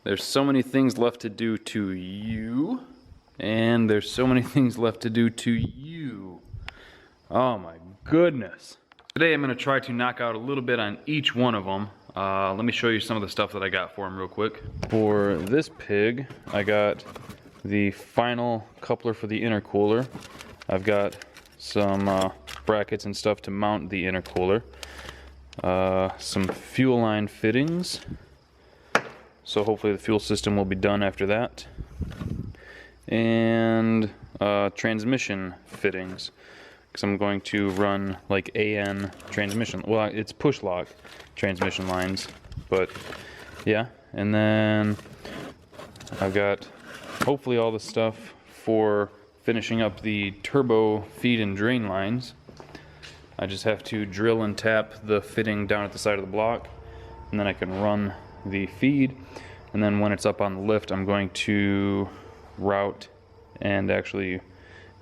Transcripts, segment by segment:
There's so many things left to do to you, and there's so many things left to do to you. Oh my goodness. Today I'm going to try to knock out a little bit on each one of them. Let me show you some of the stuff that I got for him real quick. For this pig, I got the final coupler for the intercooler. I've got some brackets and stuff to mount the intercooler. Some fuel line fittings. So hopefully the fuel system will be done after that. And transmission fittings. Because I'm going to run like AN transmission. Well, it's push lock transmission lines. But yeah. And then I've got hopefully all the stuff for finishing up the turbo feed and drain lines. I just have to drill and tap the fitting down at the side of the block, and then I can run the feed. And then when it's up on the lift, I'm going to route and actually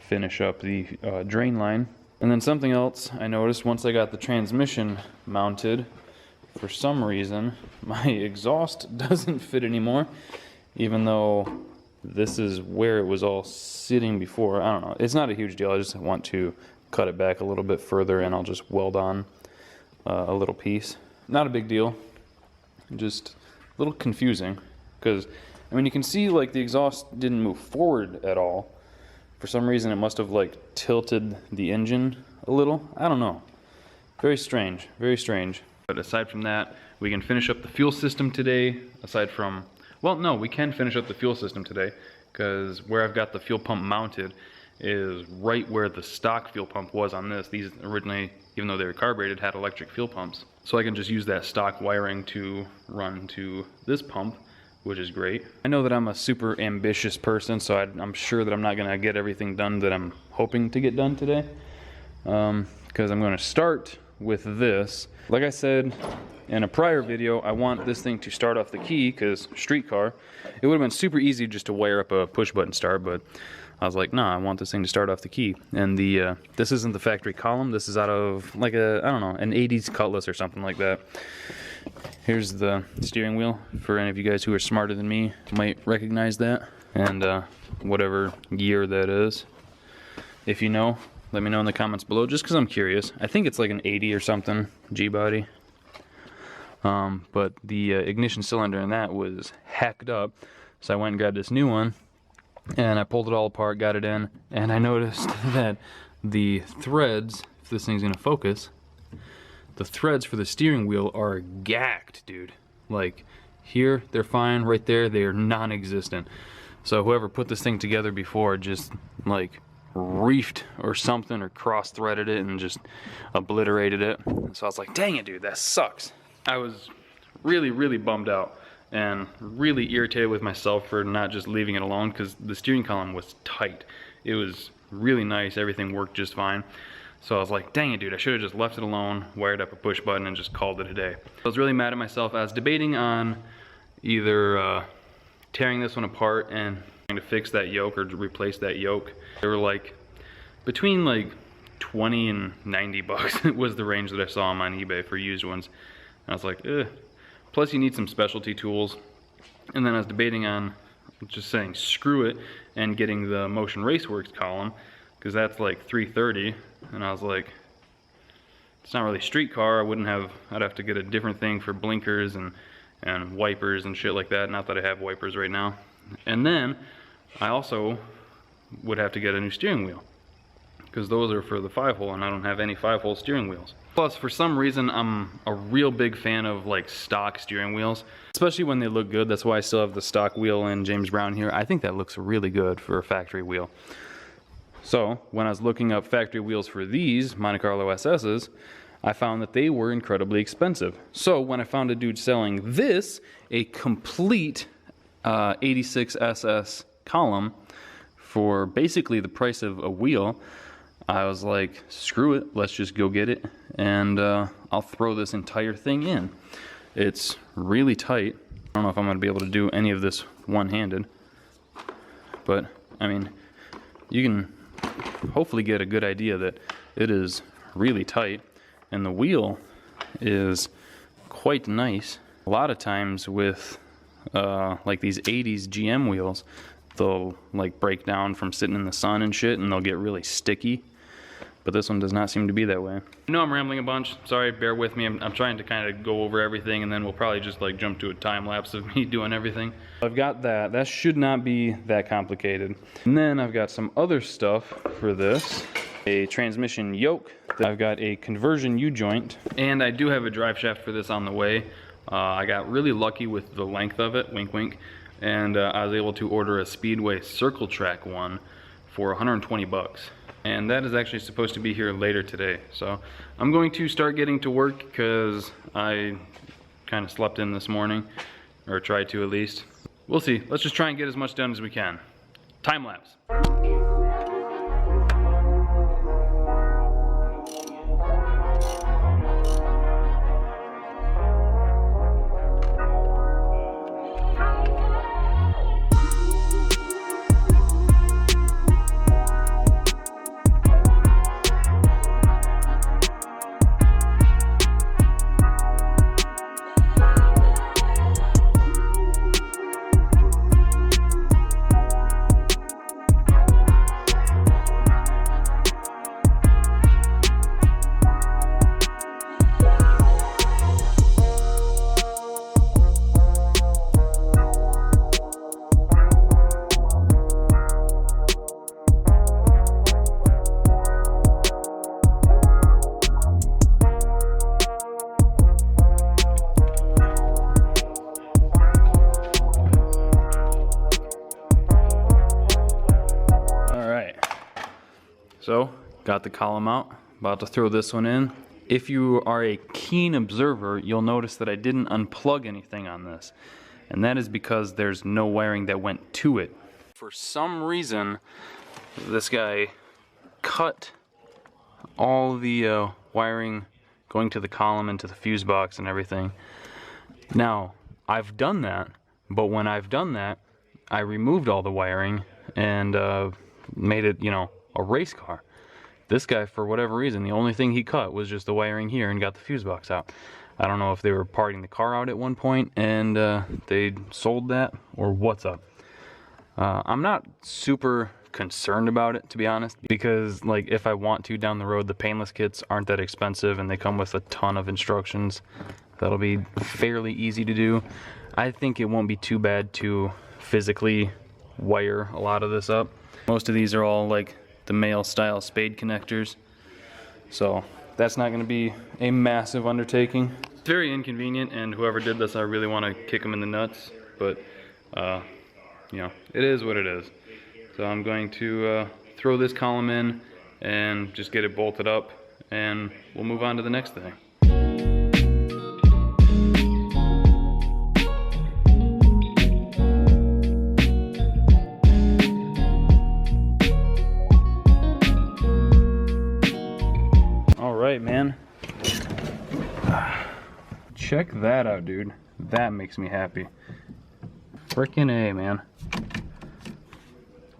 finish up the drain line. And then something else I noticed once I got the transmission mounted, for some reason my exhaust doesn't fit anymore, even though this is where it was all sitting before. I don't know, it's not a huge deal. I just want to cut it back a little bit further and I'll just weld on a little piece. Not a big deal, just a little confusing, because I mean you can see like the exhaust didn't move forward at all. For some reason it must have like tilted the engine a little. I don't know, very strange, very strange. But aside from that, we can finish up the fuel system today. Aside from, well, no, we can finish up the fuel system today, because where I've got the fuel pump mounted is right where the stock fuel pump was on this. These originally, even though they were carbureted, had electric fuel pumps. So I can just use that stock wiring to run to this pump, which is great. I know that I'm a super ambitious person, so I'm sure that I'm not gonna get everything done that I'm hoping to get done today. Because I'm gonna start with this. Like I said in a prior video, I want this thing to start off the key, because streetcar, it would have been super easy just to wire up a push button start, but I was like, nah, I want this thing to start off the key. And the this isn't the factory column. This is out of like a, I don't know, an 80s Cutlass or something like that. Here's the steering wheel. For any of you guys who are smarter than me, you might recognize that. And whatever year that is. If you know, let me know in the comments below, just because I'm curious. I think it's like an 80 or something G-body. But the ignition cylinder in that was hacked up. So I went and grabbed this new one. And I pulled it all apart, got it in, and I noticed that the threads, if this thing's gonna focus, the threads for the steering wheel are gacked, dude. Like, here, they're fine, right there, they are non-existent. So whoever put this thing together before just, like, reefed or something, or cross-threaded it and just obliterated it. So I was like, dang it, dude, that sucks. I was really, really bummed out. And really irritated with myself for not just leaving it alone, because the steering column was tight. It was really nice, everything worked just fine. So I was like, dang it, dude, I should have just left it alone, wired up a push button, and just called it a day. I was really mad at myself. I was debating on either tearing this one apart and trying to fix that yoke or to replace that yoke. They were like, between like 20 and 90 bucks was the range that I saw them on eBay for used ones. And I was like, eh. Plus you need some specialty tools. And then I was debating on just saying screw it and getting the Motion Raceworks column, because that's like $330. And I was like, it's not really street car. I'd have to get a different thing for blinkers and wipers and shit like that. Not that I have wipers right now. And then I also would have to get a new steering wheel, because those are for the 5-hole and I don't have any 5-hole steering wheels. Plus, for some reason, I'm a real big fan of like stock steering wheels, especially when they look good. That's why I still have the stock wheel in James Brown here. I think that looks really good for a factory wheel. So when I was looking up factory wheels for these Monte Carlo SS's, I found that they were incredibly expensive. So when I found a dude selling this, a complete 86 SS column for basically the price of a wheel, I was like, screw it, let's just go get it, and I'll throw this entire thing in. It's really tight. I don't know if I'm going to be able to do any of this one-handed, but I mean, you can hopefully get a good idea that it is really tight, and the wheel is quite nice. A lot of times with like these 80s GM wheels, they'll like break down from sitting in the sun and shit, and they'll get really sticky. But this one does not seem to be that way. I know I'm rambling a bunch. Sorry, bear with me. I'm trying to kind of go over everything, and then we'll probably just like jump to a time lapse of me doing everything. I've got that. That should not be that complicated. And then I've got some other stuff for this. A transmission yoke. I've got a conversion U-joint. And I do have a drive shaft for this on the way. I got really lucky with the length of it, wink wink. And I was able to order a Speedway Circle Track one for 120 bucks. And that is actually supposed to be here later today. So I'm going to start getting to work because I kind of slept in this morning, or tried to at least. We'll see. Let's just try and get as much done as we can. Time lapse. So, got the column out, about to throw this one in. If you are a keen observer, you'll notice that I didn't unplug anything on this. And that is because there's no wiring that went to it. For some reason, this guy cut all the wiring going to the column and to the fuse box and everything. Now, I've done that, but when I've done that, I removed all the wiring and made it, you know, a race car. This guy, for whatever reason, the only thing he cut was just the wiring here and got the fuse box out. I don't know if they were parting the car out at one point and they sold that, or what's up. I'm not super concerned about it, to be honest, because like if I want to down the road, the painless kits aren't that expensive and they come with a ton of instructions. That'll be fairly easy to do. I think it won't be too bad to physically wire a lot of this up. Most of these are all like the male style spade connectors, so that's not going to be a massive undertaking. It's very inconvenient, and whoever did this, I really want to kick them in the nuts, but you know, it is what it is. So I'm going to throw this column in and just get it bolted up, and we'll move on to the next thing. Alright, man. Check that out, dude. That makes me happy. Frickin' A, man.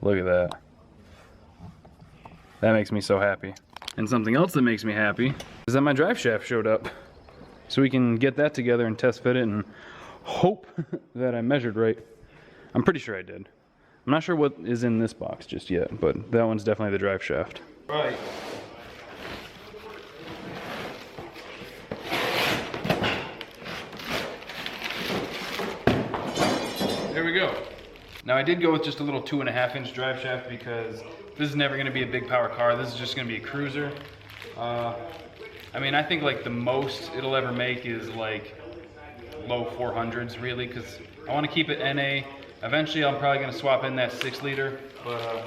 Look at that. That makes me so happy. And something else that makes me happy is that my drive shaft showed up. So we can get that together and test fit it and hope that I measured right. I'm pretty sure I did. I'm not sure what is in this box just yet, but that one's definitely the drive shaft. Right. There we go. Now I did go with just a little 2.5-inch drive shaft because this is never going to be a big power car. This is just going to be a cruiser. I mean, I think like the most it'll ever make is like low 400s really, because I want to keep it NA. Eventually I'm probably going to swap in that 6-liter, but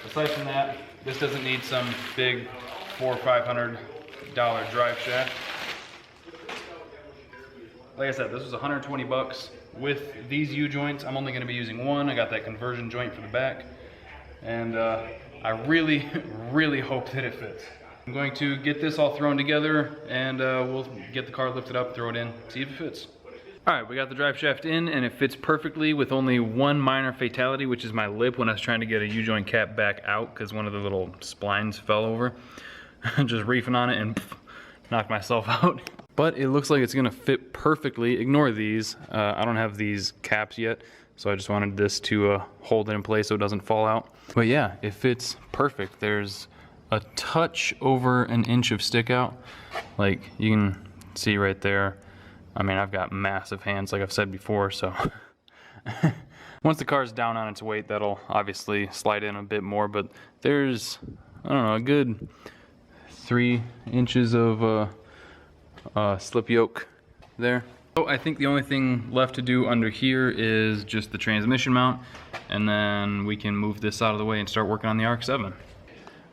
aside from that, this doesn't need some big $400 or $500 drive shaft. Like I said, this was 120 bucks. With these U-joints, I'm only going to be using one. I got that conversion joint for the back, and I really, really hope that it fits. I'm going to get this all thrown together, and we'll get the car lifted up, throw it in, see if it fits. Alright, we got the drive shaft in, and it fits perfectly with only one minor fatality, which is my lip when I was trying to get a U-joint cap back out because one of the little splines fell over. Just reefing on it and knocked myself out. but it looks like it's gonna fit perfectly. Ignore these. I don't have these caps yet, so I just wanted this to hold it in place so it doesn't fall out. But yeah, it fits perfect. There's a touch over an inch of stick out. Like you can see right there. I mean, I've got massive hands like I've said before, so once the car's down on its weight, that'll obviously slide in a bit more, but there's, I don't know, a good 3 inches of slip yoke there. So I think the only thing left to do under here is just the transmission mount, and then we can move this out of the way and start working on the RX-7.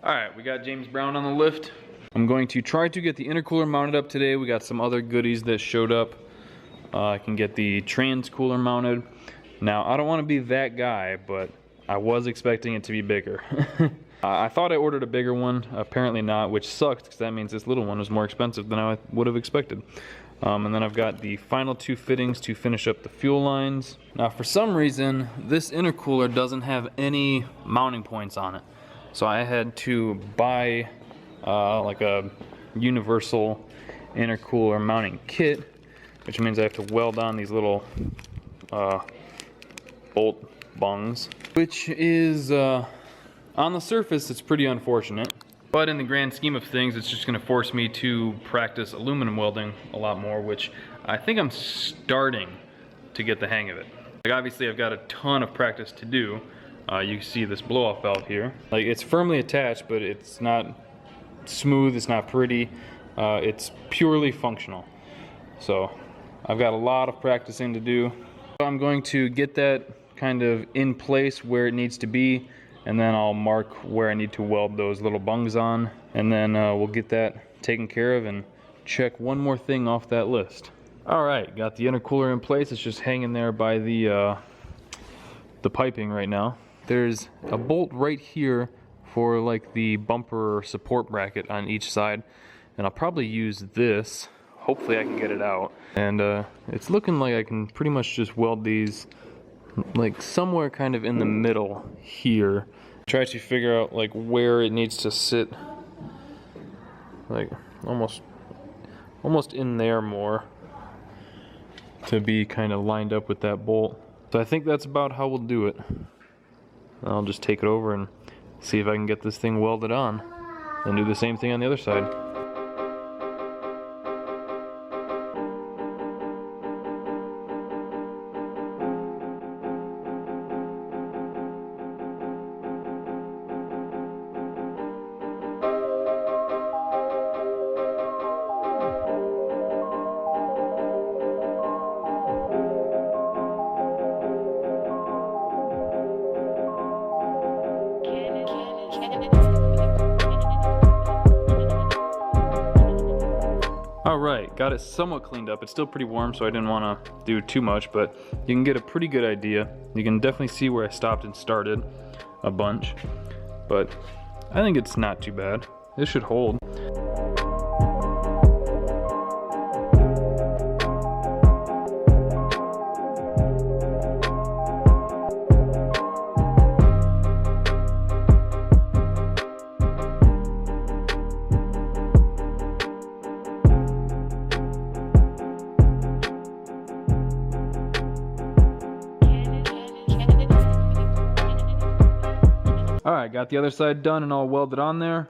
All right, we got James Brown on the lift. I'm going to try to get the intercooler mounted up today. We got some other goodies that showed up. I can get the trans cooler mounted. Now, I don't want to be that guy, but I was expecting it to be bigger. I thought I ordered a bigger one, apparently not, which sucked because that means this little one was more expensive than I would have expected. And then I've got the final 2 fittings to finish up the fuel lines. Now, for some reason, this intercooler doesn't have any mounting points on it. So I had to buy like a universal intercooler mounting kit, which means I have to weld on these little bolt bungs, which is on the surface it's pretty unfortunate, but in the grand scheme of things it's just going to force me to practice aluminum welding a lot more, which I think I'm starting to get the hang of it. Like, obviously I've got a ton of practice to do. You can see this blow off valve here, like it's firmly attached, but it's not smooth, it's not pretty, it's purely functional. So I've got a lot of practicing to do. I'm going to get that kind of in place where it needs to be, and then I'll mark where I need to weld those little bungs on, and then we'll get that taken care of and check one more thing off that list. All right, got the intercooler in place. It's just hanging there by the piping right now. There's a bolt right here for like the bumper support bracket on each side, and I'll probably use this. Hopefully I can get it out, and it's looking like I can pretty much just weld these like somewhere kind of in the middle here. Try to figure out like where it needs to sit, like almost in there more, to be kind of lined up with that bolt. So I think that's about how we'll do it. I'll just take it over and see if I can get this thing welded on and do the same thing on the other side. Alright, got it somewhat cleaned up. It's still pretty warm, so I didn't want to do too much, but you can get a pretty good idea. You can definitely see where I stopped and started a bunch, but I think it's not too bad. This should hold. Alright, got the other side done and all welded on there.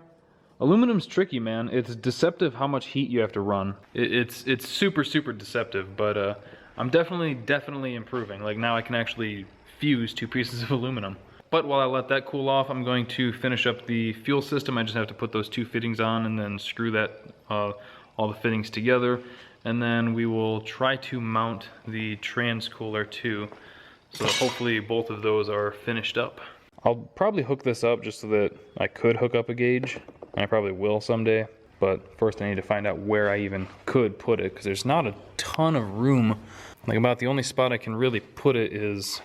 Aluminum's tricky, man. It's deceptive how much heat you have to run. It's super deceptive, but I'm definitely improving. Like, now I can actually fuse 2 pieces of aluminum. But while I let that cool off, I'm going to finish up the fuel system. I just have to put those 2 fittings on and then screw that all the fittings together. And then we will try to mount the trans cooler too. So hopefully both of those are finished up. I'll probably hook this up just so that I could hook up a gauge, and I probably will someday, but first I need to find out where I even could put it, because there's not a ton of room. Like, about the only spot I can really put it is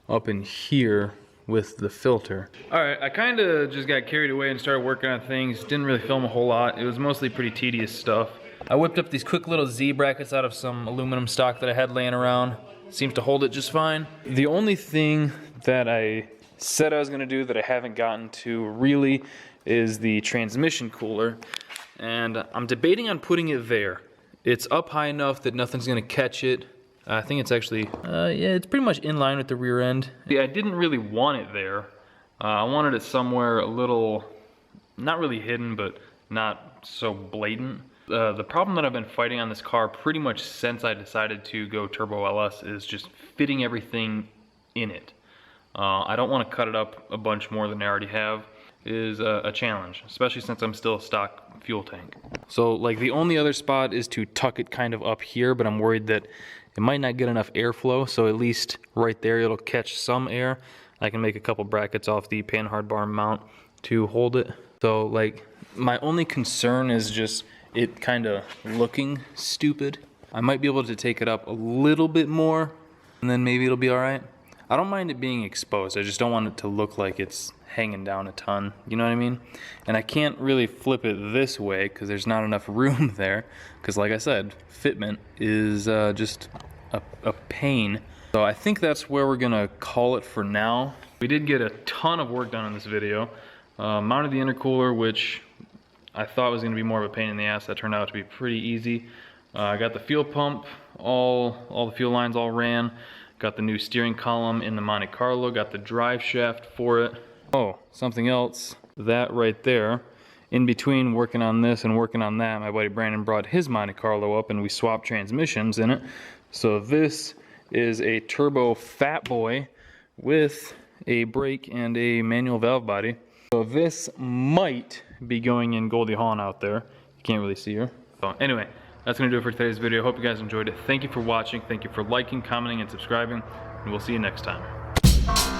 up in here with the filter. Alright, I kind of just got carried away and started working on things. Didn't really film a whole lot. It was mostly pretty tedious stuff. I whipped up these quick little Z brackets out of some aluminum stock that I had laying around. Seems to hold it just fine. The only thing that I said I was going to do that I haven't gotten to really is the transmission cooler, and I'm debating on putting it there. It's up high enough that nothing's gonna catch it. I think it's actually, yeah, it's pretty much in line with the rear end. Yeah, I didn't really want it there. I wanted it somewhere a little, not really hidden, but not so blatant. The problem that I've been fighting on this car pretty much since I decided to go Turbo LS is just fitting everything in it. I don't want to cut it up a bunch more than I already have. It is a challenge, especially since I'm still a stock fuel tank. So like the only other spot is to tuck it kind of up here, but I'm worried that it might not get enough airflow, so at least right there it'll catch some air. I can make a couple brackets off the panhard bar mount to hold it. So like my only concern is just it kind of looking stupid. I might be able to take it up a little bit more and then maybe it'll be all right. I don't mind it being exposed. I just don't want it to look like it's hanging down a ton. You know what I mean? And I can't really flip it this way because there's not enough room there. Because like I said, fitment is just a pain. So I think that's where we're gonna call it for now. We did get a ton of work done in this video. Mounted the intercooler, which I thought was gonna be more of a pain in the ass. That turned out to be pretty easy. I got the fuel pump, all the fuel lines all ran. Got the new steering column in the Monte Carlo, got the drive shaft for it. Oh, something else, that right there. In between working on this and working on that, my buddy Brandon brought his Monte Carlo up and we swapped transmissions in it. So this is a turbo fat boy with a brake and a manual valve body. So this might be going in Goldie Hawn out there. You can't really see her. So anyway, that's gonna do it for today's video. Hope you guys enjoyed it. Thank you for watching. Thank you for liking, commenting, and subscribing. And we'll see you next time.